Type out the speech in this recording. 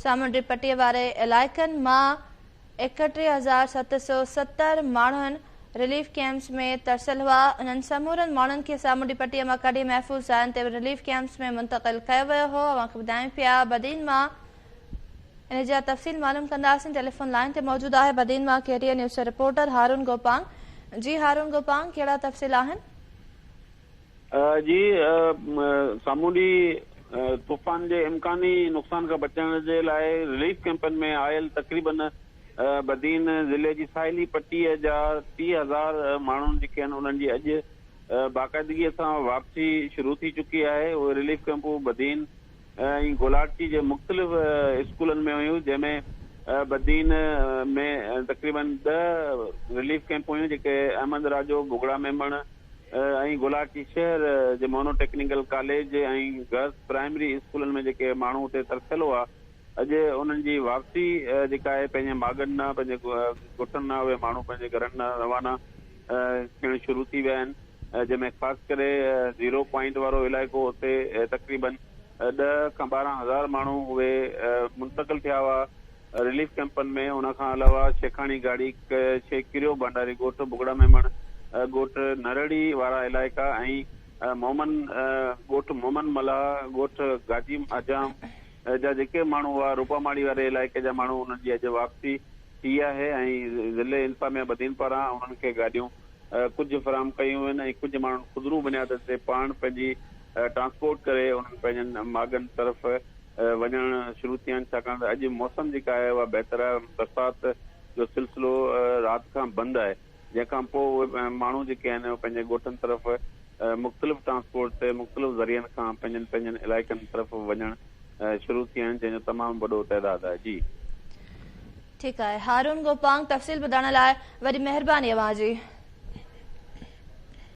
सामुंडी पट्टीअ वारे इलाइक़नि मां 31,770 माण्हुनि रिलीफ कैंप्स में तरसियल हुआ। उन्हनि समूरनि माण्हुनि खे सामुंडी पट्टीअ मां कढी महफ़ूज़ जायुनि ते रिलीफ कैंप्स में मुंतक़िल कयो वियो हो। अवांखे ॿुधायूं पिया बदीन मां इन जा तफ़सील मालूम कंदासीं। टेलीफोन लाइन ते मौजूद आहे बदीन मां KTN news reporter Haroon Gopang. Ji Haroon Gopang, कहिड़ा तफ़सील आहिनि? जी सामुंडी तूफ़ान जे इम्कानी नुक़सान खां बचण जे लाइ रिलीफ कैंपनि में आयल तक़रीबन बदीन ज़िले जी साहिली पट्टीअ जा 30,000 माण्हुनि जेके आहिनि उन्हनि जी अॼु बाक़ाइदगीअ सां वापसी शुरू थी चुकी आहे। उहे रिलीफ कैंपूं बदीन ऐं गोलाटी जे मुख़्तलिफ़ स्कूलनि में हुयूं, जंहिंमें बदीन में तक़रीबन 10 रिलीफ कैंपूं हुयूं जेके अहमद राजो, बुगड़ा मेमण ऐं गोलाटी शहर जे मोनो टेक्निकल कॉलेज ऐं गर्ल्स प्राइमरी स्कूलनि में जेके माण्हू हुते तरसियल हुआ, अॼु उन्हनि जी वापसी जेका आहे पंहिंजे मागनि न पंहिंजे ॻोठनि न उहे माण्हू पंहिंजे घरनि न रवाना थियण शुरू थी विया आहिनि, जंहिंमें ख़ासि करे 0 पॉइंट वारो इलाइक़ो हुते तक़रीबन 10 खां 12,000 माण्हू उहे मुंतक़िल थिया हुआ रिलीफ कैंपनि में। उनखां अलावा शेखाणी गाड़ी किरियो भंडारी ॻोठ, बुगड़ा मेमण ॻोठ, नरड़ी वारा इलाइक़ा ऐं ॻोठ मोमन मला ॻोठ, गाजी आजाम जा जेके माण्हू हुआ रूपामाड़ी वारे इलाइक़े जा माण्हू उन्हनि जी अॼु वापसी थी आहे ऐं ज़िले इंतज़ामिया बदीन पारां उन्हनि खे गाॾियूं कुझु फ़राहम कयूं आहिनि ऐं कुझु माण्हू ख़ुदरू बुनियाद ते पाण पंहिंजी ट्रांसपोर्ट करे उन्हनि पंहिंजनि मागनि तरफ़ वञणु शुरू थिया आहिनि, छाकाणि त अॼु मौसम जेका आहे उहा बहितर आहे। बरसाति जो सिलसिलो राति खां बंदि आहे, जंहिंखां पोइ उहे माण्हू जेके आहिनि उहे पंहिंजे ॻोठनि तरफ़ मुख़्तलिफ़ ट्रांसपोर्ट ते मुख़्तलिफ़ ज़रियनि खां पंहिंजनि इलाइक़नि तरफ़ वञणु शुरू थिया आहिनि, जंहिंजो तमामु वॾो तइदाद आहे। जी ठीकु आहे हारून गोपांग, तफ़सील ॿुधाइण लाइ वॾी महिरबानी अव्हां जी।